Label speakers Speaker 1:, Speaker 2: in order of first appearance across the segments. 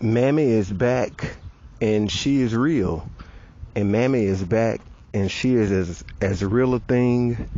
Speaker 1: Mammy is back and she is real. And Mammy is back and she is as real a thing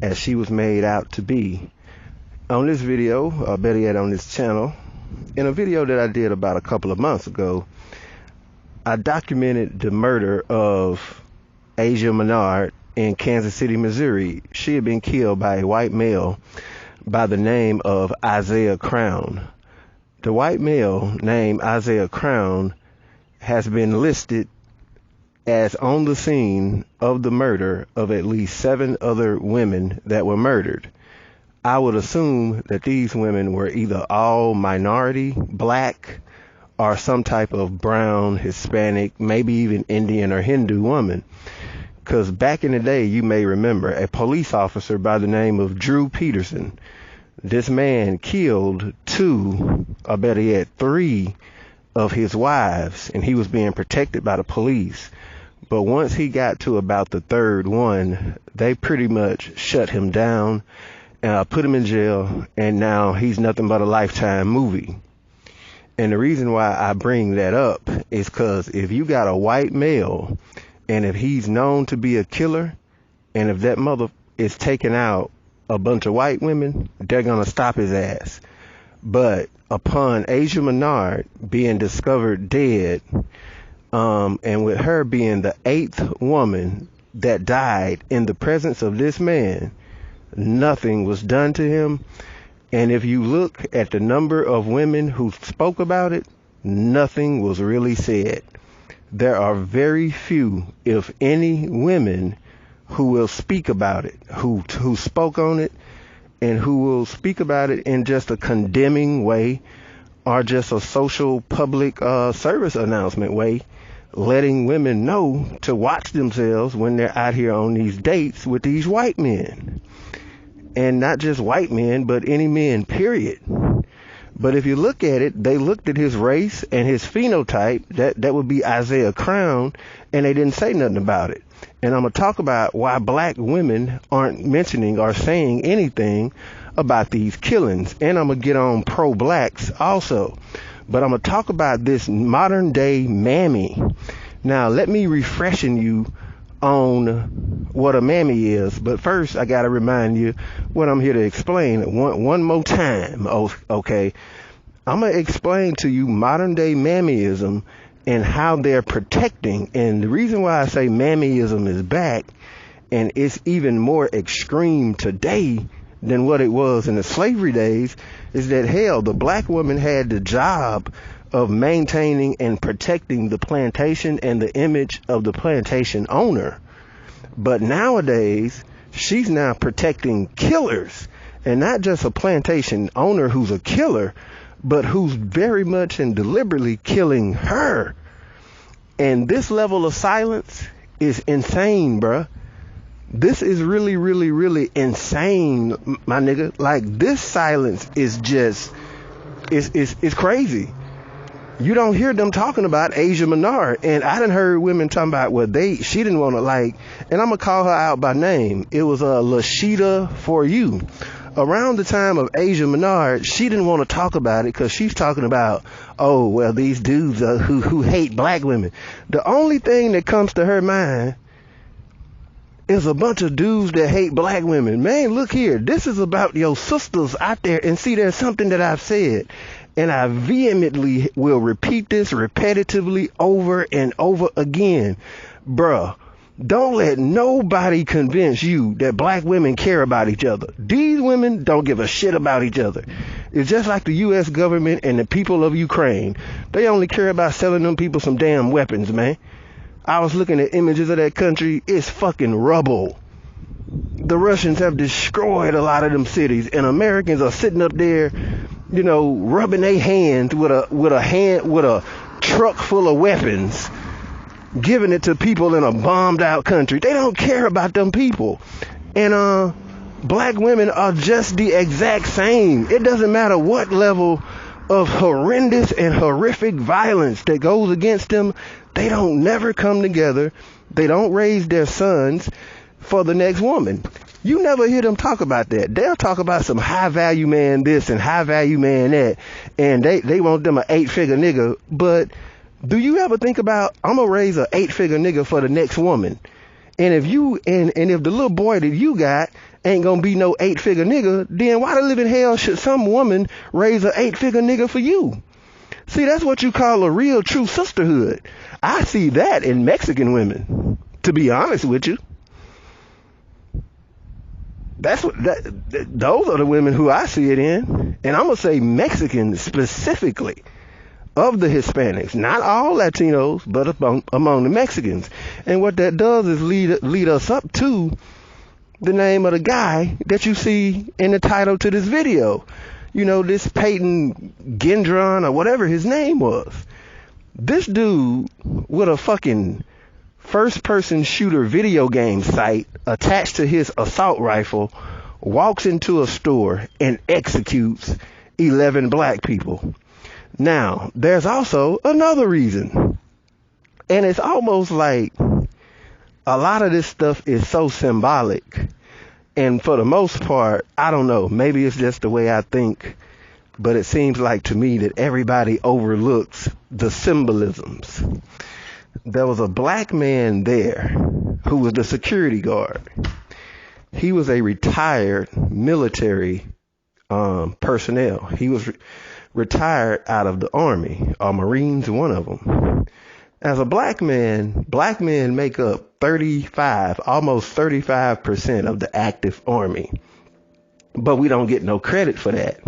Speaker 1: as she was made out to be. On this video, or better yet on this channel, in a video that I did about a couple of months ago, I documented the murder of Asia Menard in Kansas City, Missouri. She had been killed by a white male by the name of Isaiah Crown. The white male named Isaiah Crown has been listed as on the scene of the murder of at least 7 other women that were murdered. I would assume that these women were either all minority, black, or some type of brown, Hispanic, maybe even Indian or Hindu woman. Because back in the day, you may remember a police officer by the name of Drew Peterson. This man killed 2, or better yet 3, of his wives, and he was being protected by the police. But once he got to about the 3rd one, they pretty much shut him down and put him in jail, and now he's nothing but a Lifetime movie. And the reason why I bring that up is because if you got a white male, and if he's known to be a killer, and if that mother is taking out a bunch of white women, they're gonna stop his ass. But upon Asia Menard being discovered dead, and with her being the 8th woman that died in the presence of this man, nothing was done to him. And if you look at the number of women who spoke about it, nothing was really said. There are very few, if any, women who will speak about it, who spoke on it, and who will speak about it in just a condemning way, or just a social public service announcement way, letting women know to watch themselves when they're out here on these dates with these white men. And not just white men, but any men, period. But if you look at it, they looked at his race and his phenotype, that would be Isaiah Crown, and they didn't say nothing about it. And I'm going to talk about why black women aren't mentioning or saying anything about these killings. And I'm going to get on pro-blacks also. But I'm going to talk about this modern day Mammy. Now, let me refreshen you on what a Mammy is. But first, I got to remind you what I'm here to explain one more time. Okay. I'm going to explain to you modern day Mammyism and how they're protecting. And the reason why I say Mammyism is back, and it's even more extreme today than what it was in the slavery days, is that hell, the black woman had the job of maintaining and protecting the plantation and the image of the plantation owner. But nowadays, she's now protecting killers, and not just a plantation owner who's a killer, but who's very much and deliberately killing her. And this level of silence is insane, bruh. This is really, really, really insane, my nigga. Like, this silence is just, it's crazy. You don't hear them talking about Asia Menard. And I done heard women talking about, well, she didn't want to, like, and I'm going to call her out by name. It was Lashida For You. Around the time of Asia Menard, she didn't want to talk about it because she's talking about, oh, well, these dudes who hate black women. The only thing that comes to her mind is a bunch of dudes that hate black women. Man, look here. This is about your sisters out there. And see, there's something that I've said, and I vehemently will repeat this repetitively over and over again. Bruh, don't let nobody convince you that black women care about each other. These women don't give a shit about each other. It's just like the U.S. government and the people of Ukraine. They only care about selling them people some damn weapons, man. I was looking at images of that country. It's fucking rubble. The Russians have destroyed a lot of them cities, and Americans are sitting up there, you know, rubbing their hands with a truck full of weapons, giving it to people in a bombed out country. They don't care about them people. And black women are just the exact same. It doesn't matter what level of horrendous and horrific violence that goes against them. They don't never come together. They don't raise their sons for the next woman. You never hear them talk about that. They'll talk about some high value man this and high value man that, and they want them a 8-figure nigga. But do you ever think about, I'm gonna raise a 8-figure nigga for the next woman? And if you and if the little boy that you got ain't gonna be no 8-figure nigga, then why the living hell should some woman raise a 8-figure nigga for you? See, that's what you call a real true sisterhood. I see that in Mexican women, to be honest with you. Those are the women who I see it in. And I'm gonna say Mexican specifically, of the Hispanics, not all Latinos, but among the Mexicans. And what that does is lead us up to the name of the guy that you see in the title to this video. You know, this Peyton Gendron or whatever his name was. This dude with a fucking first-person shooter video game site attached to his assault rifle walks into a store and executes 11 black people. Now, there's also another reason. And it's almost like a lot of this stuff is so symbolic. And for the most part, I don't know, maybe it's just the way I think, but it seems like to me that everybody overlooks the symbolisms. There was a black man there who was the security guard. He was a retired military personnel. He was retired out of the Army, or Marines, one of them. As a black men make up almost 35% of the active Army. But we don't get no credit for that.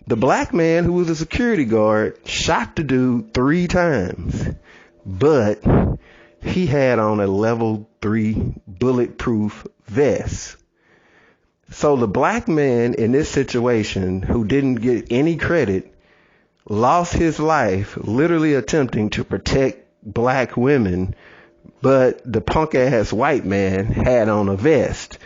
Speaker 1: The black man who was a security guard shot the dude 3 times, but he had on a level 3 bulletproof vest. So the black man in this situation who didn't get any credit lost his life literally attempting to protect black women, but the punk ass white man had on a vest.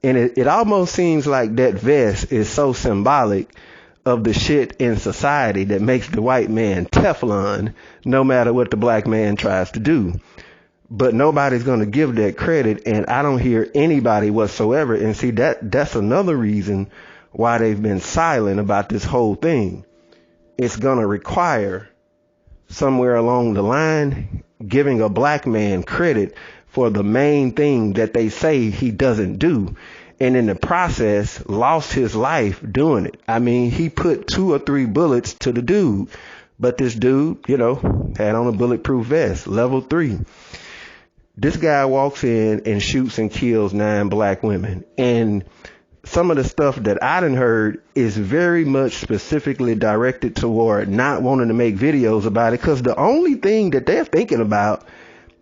Speaker 1: And it almost seems like that vest is so symbolic of the shit in society that makes the white man Teflon no matter what the black man tries to do. But nobody's going to give that credit, and I don't hear anybody whatsoever. And see, that's another reason why they've been silent about this whole thing. It's going to require somewhere along the line giving a black man credit for the main thing that they say he doesn't do. And in the process, lost his life doing it. I mean, he put 2 or 3 bullets to the dude. But this dude, you know, had on a bulletproof vest, level 3. This guy walks in and shoots and kills 9 black women. And some of the stuff that I done heard is very much specifically directed toward not wanting to make videos about it, because the only thing that they're thinking about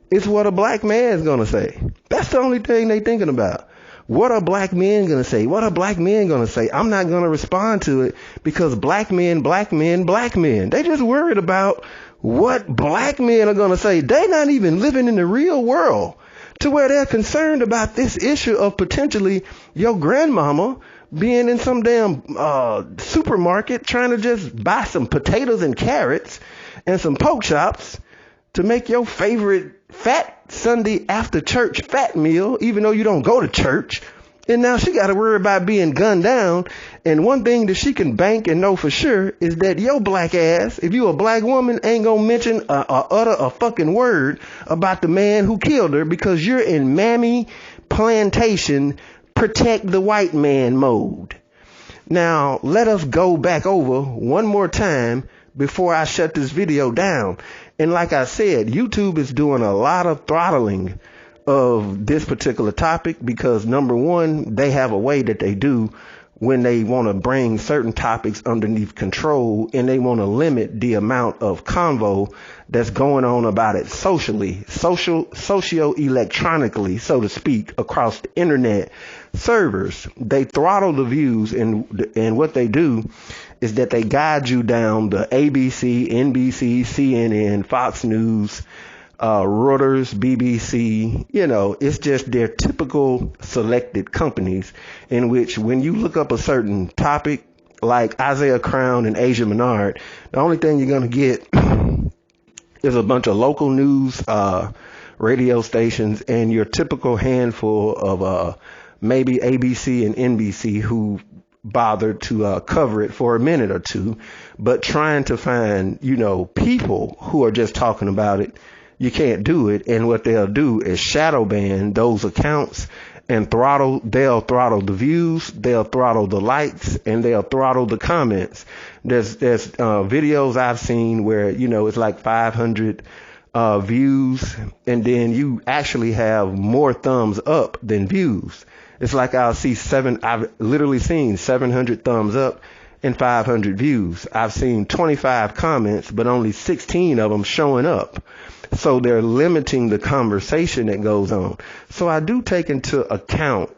Speaker 1: is what a black man's going to say. That's the only thing they're thinking about. What are black men going to say? What are black men going to say? I'm not going to respond to it because black men. They just worried about what black men are going to say. They're not even living in the real world to where they're concerned about this issue of potentially your grandmama being in some damn supermarket trying to just buy some potatoes and carrots and some pork chops to make your favorite fat Sunday after church fat meal, even though you don't go to church. And now she got to worry about being gunned down. And one thing that she can bank and know for sure is that your black ass, if you a black woman, ain't gonna mention or utter a fucking word about the man who killed her, because you're in Mammy plantation protect the white man mode. Now, let us go back over one more time before I shut this video down. And like I said, YouTube is doing a lot of throttling of this particular topic because, number one, they have a way that they do when they want to bring certain topics underneath control, and they want to limit the amount of convo that's going on about it socio-electronically, so to speak, across the internet servers. They throttle the views, and what they do is that they guide you down the ABC, NBC, CNN, Fox News, Reuters, BBC. You know, it's just their typical selected companies in which when you look up a certain topic like Isaiah Crown and Asia Menard, the only thing you're going to get is a bunch of local news radio stations and your typical handful of maybe ABC and NBC who bothered to cover it for a minute or two, but trying to find, people who are just talking about it, you can't do it. And what they'll do is shadow ban those accounts and they'll throttle the views, they'll throttle the likes, and they'll throttle the comments. There's videos I've seen where, it's like 500 views, and then you actually have more thumbs up than views. It's like I've literally seen 700 thumbs up and 500 views. I've seen 25 comments, but only 16 of them showing up. So they're limiting the conversation that goes on. So I do take into account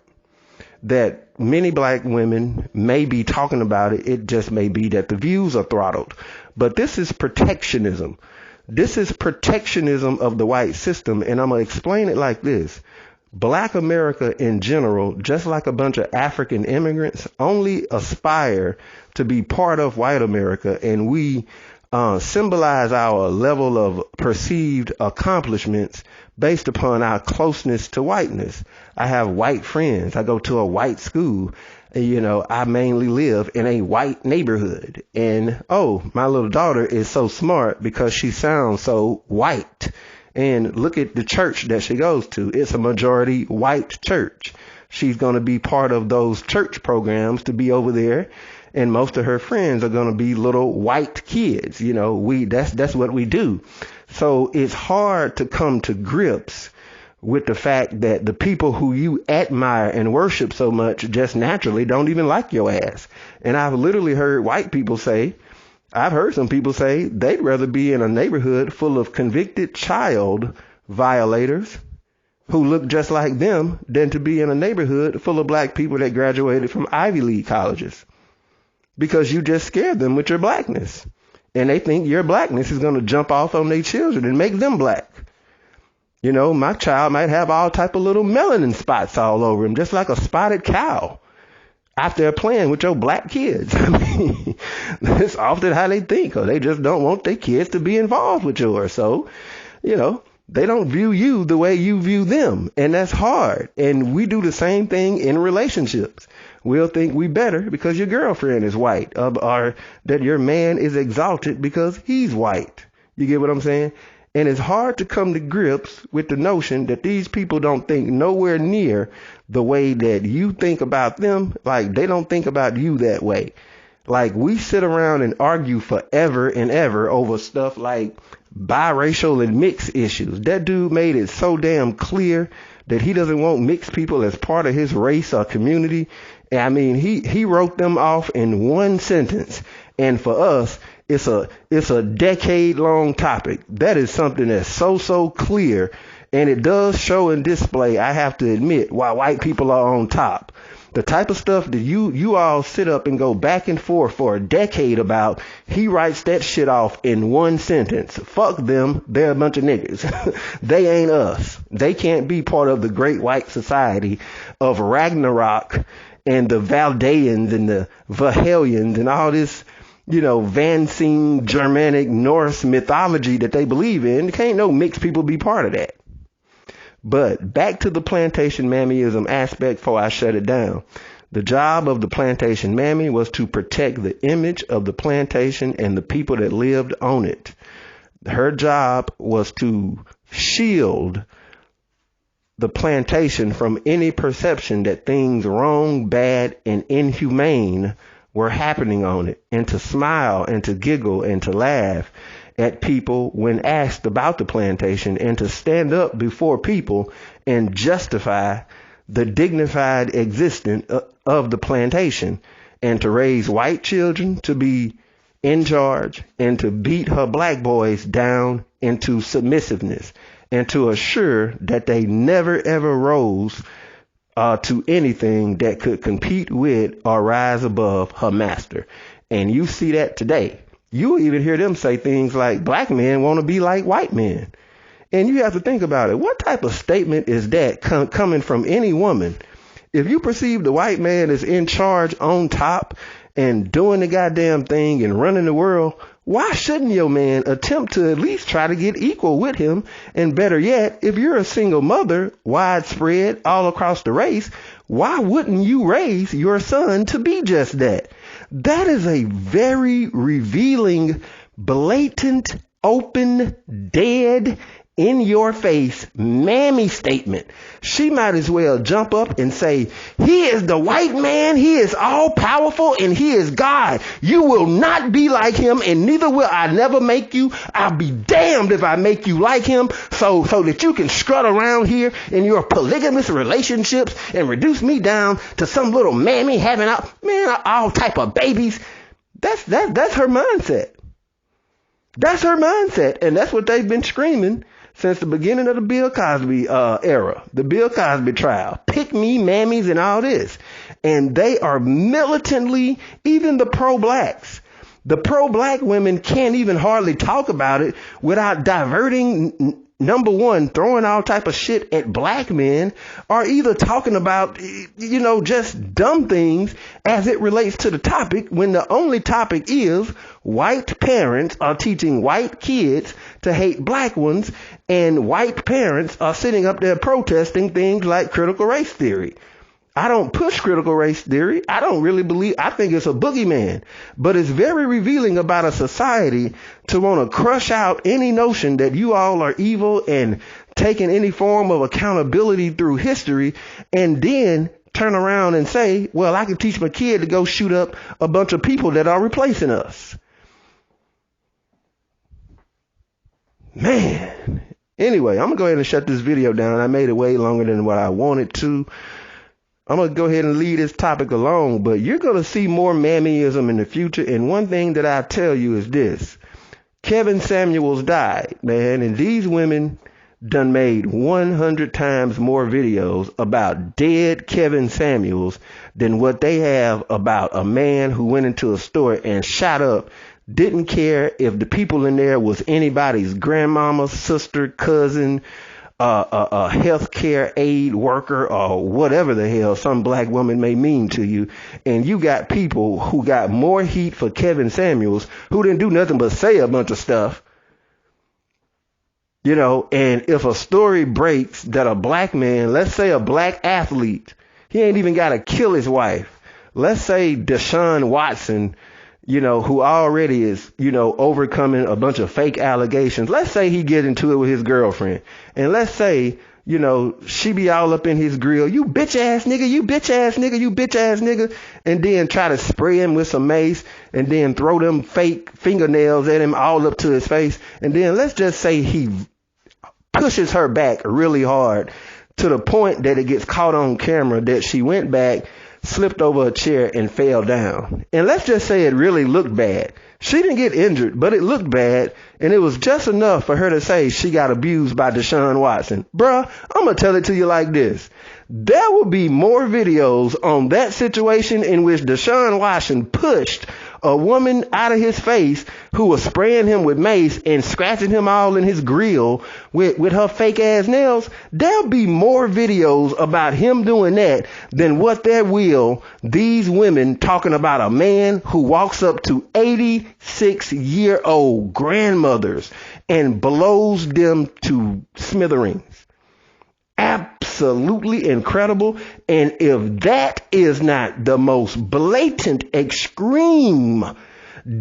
Speaker 1: that many black women may be talking about it. It just may be that the views are throttled. But this is protectionism. This is protectionism of the white system. And I'm going to explain it like this. Black America in general, just like a bunch of African immigrants, only aspire to be part of white America, and we symbolize our level of perceived accomplishments based upon our closeness to whiteness. I have white friends. I go to a white school. I mainly live in a white neighborhood. And, my little daughter is so smart because she sounds so white. And look at the church that she goes to. It's a majority white church. She's going to be part of those church programs to be over there. And most of her friends are going to be little white kids. That's what we do. So it's hard to come to grips with the fact that the people who you admire and worship so much just naturally don't even like your ass. And I've literally heard I've heard some people say they'd rather be in a neighborhood full of convicted child violators who look just like them than to be in a neighborhood full of black people that graduated from Ivy League colleges, because you just scared them with your blackness. And they think your blackness is going to jump off on their children and make them black. My child might have all type of little melanin spots all over him, just like a spotted cow, after playing with your black kids. I mean, that's often how they think, or they just don't want their kids to be involved with yours. So, they don't view you the way you view them. And that's hard. And we do the same thing in relationships. We'll think we better because your girlfriend is white, or that your man is exalted because he's white. You get what I'm saying? And it's hard to come to grips with the notion that these people don't think nowhere near the way that you think about them. Like, they don't think about you that way. Like, we sit around and argue forever and ever over stuff like biracial and mixed issues. That dude made it so damn clear that he doesn't want mixed people as part of his race or community. I mean, he wrote them off in one sentence. And for us, it's a decade-long topic. That is something that's so clear. And it does show and display, I have to admit, why white people are on top. The type of stuff that you all sit up and go back and forth for a decade about, he writes that shit off in one sentence. Fuck them. They're a bunch of niggas. They ain't us. They can't be part of the great white society of Ragnarok and the Valdeans and the Valhellians and all this, Vancine, Germanic, Norse mythology that they believe in. Can't no mixed people be part of that. But back to the plantation mammyism aspect before I shut it down. The job of the plantation mammy was to protect the image of the plantation and the people that lived on it. Her job was to shield the plantation from any perception that things wrong, bad, and inhumane were happening on it, and to smile and to giggle and to laugh at people when asked about the plantation, and to stand up before people and justify the dignified existence of the plantation, and to raise white children to be in charge, and to beat her black boys down into submissiveness, and to assure that they never ever rose to anything that could compete with or rise above her master. And you see that today. You even hear them say things like black men want to be like white men. And you have to think about it. What type of statement is that coming from any woman? If you perceive the white man as in charge, on top, and doing the goddamn thing and running the world, why shouldn't your man attempt to at least try to get equal with him? And better yet, if you're a single mother, widespread all across the race, why wouldn't you raise your son to be just that? That is a very revealing, blatant, open, dead, in your face Mammy statement. She might as well jump up and say, he is the white man, he is all powerful, and he is God. You will not be like him, and neither will I never make you. I'll be damned if I make you like him, so that you can strut around here in your polygamous relationships and reduce me down to some little mammy having all type of babies. That's her mindset. That's her mindset, and that's what they've been screaming since the beginning of the Bill Cosby era, the Bill Cosby trial. Pick me, mammies, and all this. And they are militantly, even the pro-blacks. The pro-black women can't even hardly talk about it without diverting, number one, throwing all type of shit at black men, or either talking about, just dumb things as it relates to the topic, when the only topic is white parents are teaching white kids to hate black ones, and white parents are sitting up there protesting things like critical race theory. I don't push critical race theory. I think it's a boogeyman, but it's very revealing about a society to want to crush out any notion that you all are evil and taking any form of accountability through history, and then turn around and say, well, I can teach my kid to go shoot up a bunch of people that are replacing us. Man. Anyway, I'm going to go ahead and shut this video down. I made it way longer than what I wanted to. I'm going to go ahead and leave this topic alone, but you're going to see more mammyism in the future. And one thing that I tell you is this. Kevin Samuels died, man, and these women done made 100 times more videos about dead Kevin Samuels than what they have about a man who went into a store and shot up, didn't care if the people in there was anybody's grandmama, sister, cousin, a healthcare aid worker, or whatever the hell some black woman may mean to you. And you got people who got more heat for Kevin Samuels, who didn't do nothing but say a bunch of stuff. And if a story breaks that a black man, let's say a black athlete, he ain't even got to kill his wife. Let's say Deshaun Watson, who already is, overcoming a bunch of fake allegations. Let's say he get into it with his girlfriend. And let's say, she be all up in his grill. You bitch ass nigga, you bitch ass nigga, you bitch ass nigga. And then try to spray him with some mace and then throw them fake fingernails at him all up to his face. And then let's just say he pushes her back really hard to the point that it gets caught on camera that she went back, slipped over a chair and fell down. And let's just say it really looked bad. She didn't get injured, but it looked bad. And it was just enough for her to say she got abused by Deshaun Watson. Bruh, I'm going to tell it to you like this. There will be more videos on that situation in which Deshaun Watson pushed a woman out of his face who was spraying him with mace and scratching him all in his grill with her fake ass nails. There'll be more videos about him doing that than what there will these women talking about a man who walks up to 86-year-old grandmothers and blows them to smithereens. Absolutely incredible. And if that is not the most blatant, extreme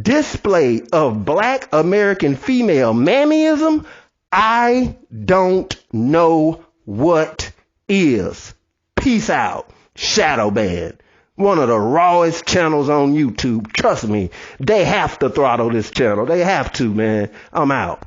Speaker 1: display of black American female mammyism, I don't know what is. Peace out. Shadow Band. One of the rawest channels on YouTube. Trust me, they have to throttle this channel. They have to, man. I'm out.